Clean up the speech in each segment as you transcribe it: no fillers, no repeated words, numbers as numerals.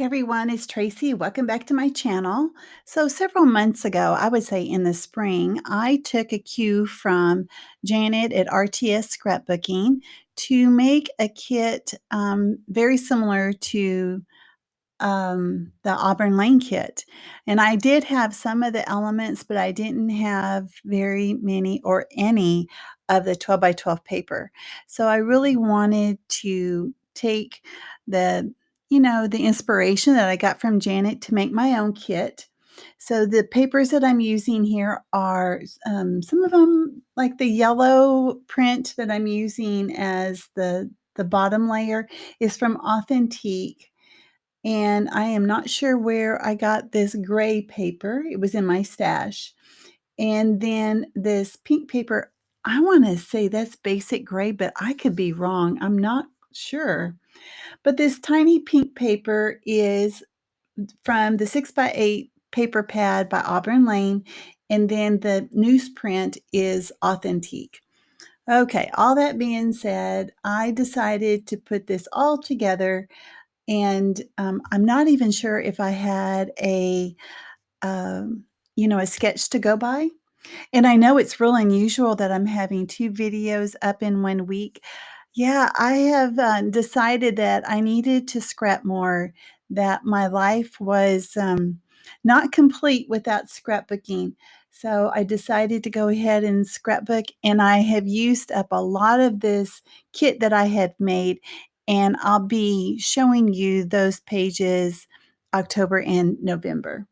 everyone, it's Tracy. Welcome back to my channel. So, several months ago, I would say in the spring, I took a cue from Janet at RTS Scrapbooking to make a kit very similar to the Auburn Lane kit. And I did have some of the elements, but I didn't have very many or any of the 12 by 12 paper. So I really wanted to take the, the inspiration that I got from Janet to make my own kit. So the papers that I'm using here are some of them like the yellow print that I'm using as the bottom layer is from Authentique, and I am not sure where I got this gray paper. It was in my stash. And then this pink paper, I want to say that's basic gray, but I could be wrong. I'm not sure. But this tiny pink paper is from the 6x8 paper pad by Auburn Lane. And then the newsprint is Authentique. Okay, all that being said, I decided to put this all together, and I'm not even sure if I had um, a sketch to go by. And I know it's real unusual that I'm having 2 videos up in 1 week. Yeah, I have, decided that I needed to scrap more, that my life was, not complete without scrapbooking. So I decided to go ahead and scrapbook, and I have used up a lot of this kit that I had made, and I'll be showing you those pages October and November.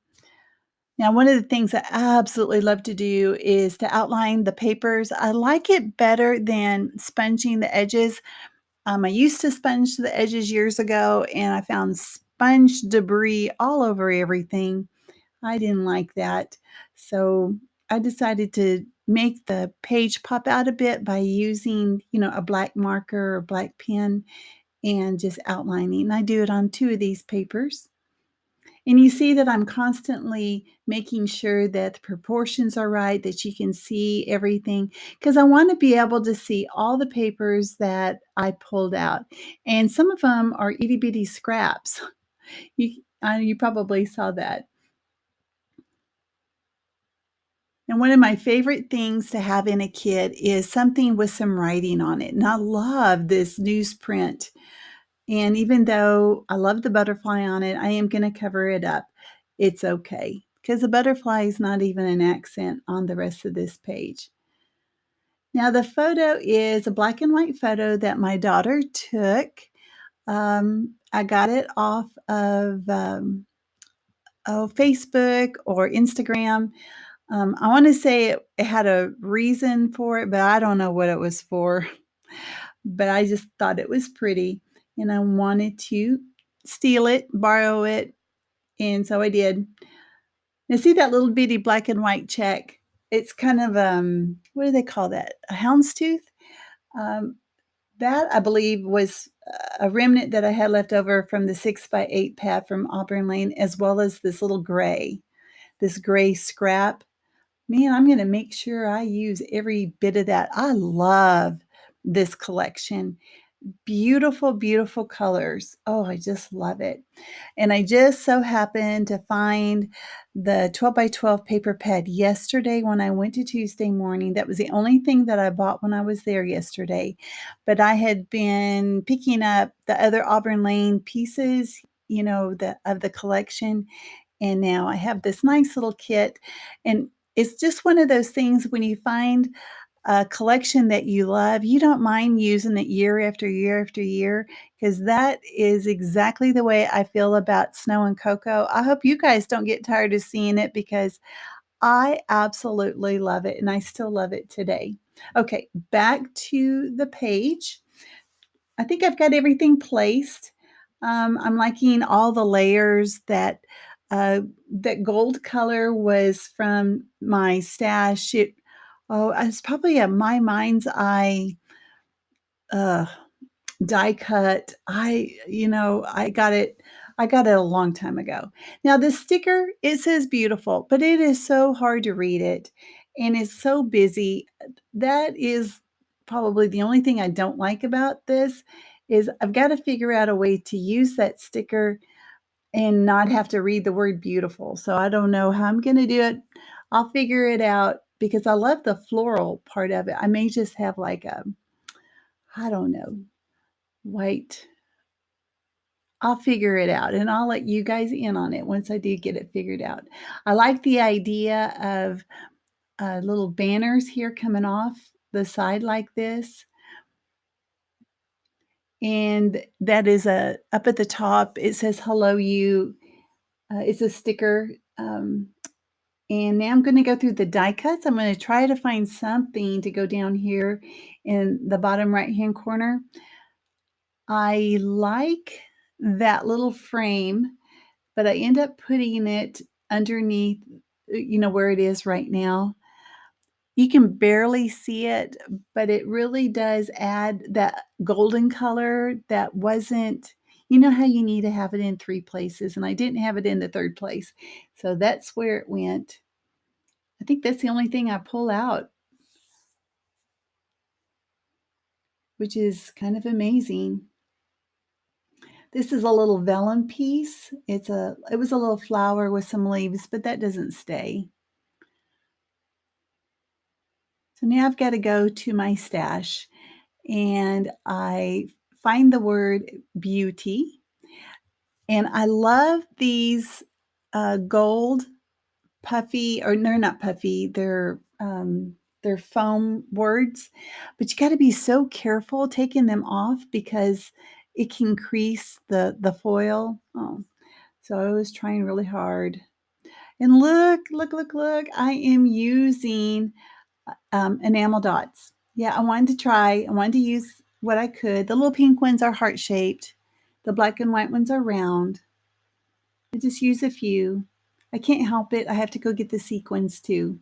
Now, one of the things I absolutely love to do is to outline the papers. I like it better than sponging the edges. I used to sponge the edges years ago, and I found sponge debris all over everything. I didn't like that. So I decided to make the page pop out a bit by using, a black marker or black pen and just outlining. I do it on 2 of these papers. And you see that I'm constantly making sure that the proportions are right, that you can see everything, because I want to be able to see all the papers that I pulled out. And some of them are itty bitty scraps. You probably saw that. And one of my favorite things to have in a kit is something with some writing on it. And I love this newsprint. And even though I love the butterfly on it, I am going to cover it up. It's okay, because the butterfly is not even an accent on the rest of this page. Now, the photo is a black and white photo that my daughter took. I got it off of Facebook or Instagram. I want to say it had a reason for it, but I don't know what it was for. But I just thought it was pretty, and I wanted to steal it, borrow it, and so I did. Now see that little bitty black and white check? It's kind of, what do they call that? A houndstooth? Um, that I believe was a remnant that I had left over from the 6x8 pad from Auburn Lane, as well as this gray scrap. Man, I'm gonna make sure I use every bit of that. I love this collection. Beautiful, beautiful colors. Oh, I just love it. And I just so happened to find the 12 by 12 paper pad yesterday when I went to Tuesday morning. That was the only thing that I bought when I was there yesterday. But I had been picking up the other Auburn Lane pieces, of the collection. And now I have this nice little kit. And it's just one of those things when you find a collection that you love, you don't mind using it year after year after year, because that is exactly the way I feel about Snow and Cocoa. I hope you guys don't get tired of seeing it, because I absolutely love it and I still love it today. Okay, back to the page. I think I've got everything placed. I'm liking all the layers. That gold color was from my stash. It's probably a My Mind's Eye uh, die cut. I got it a long time ago. Now the sticker, it says beautiful, but it is so hard to read it, and it's so busy. That is probably the only thing I don't like about this, is I've got to figure out a way to use that sticker and not have to read the word beautiful. So I don't know how I'm gonna do it. I'll figure it out because I love the floral part of it. I may just have like a, I don't know, white. I'll figure it out and I'll let you guys in on it once I do get it figured out. I like the idea of little banners here coming off the side like this. And that is a up at the top, it says hello you. It's a sticker. And now I'm gonna go through the die cuts. I'm gonna try to find something to go down here in the bottom right-hand corner. I like that little frame, but I end up putting it underneath, where it is right now. You can barely see it, but it really does add that golden color that wasn't, how you need to have it in 3 places, and I didn't have it in the 3rd place. So that's where it went. I think that's the only thing I pull out, which is kind of amazing. This is a little vellum piece. It was a little flower with some leaves, but that doesn't stay. So now I've got to go to my stash and I find the word beauty. And I love these gold puffy, or they're not puffy, they're foam words, but you got to be so careful taking them off because it can crease the foil. Oh, so I was trying really hard. And look, look, look, look! I am using enamel dots. Yeah, I wanted to use what I could. The little pink ones are heart shaped. The black and white ones are round. I just use a few. I can't help it. I have to go get the sequins too.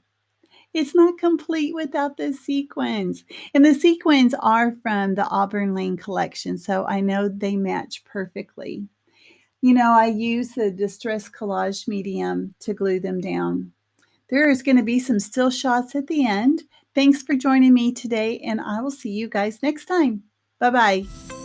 It's not complete without the sequins. And the sequins are from the Auburn Lane collection, so I know they match perfectly. I use the Distress Collage medium to glue them down. There is going to be some still shots at the end. Thanks for joining me today, and I will see you guys next time. Bye bye.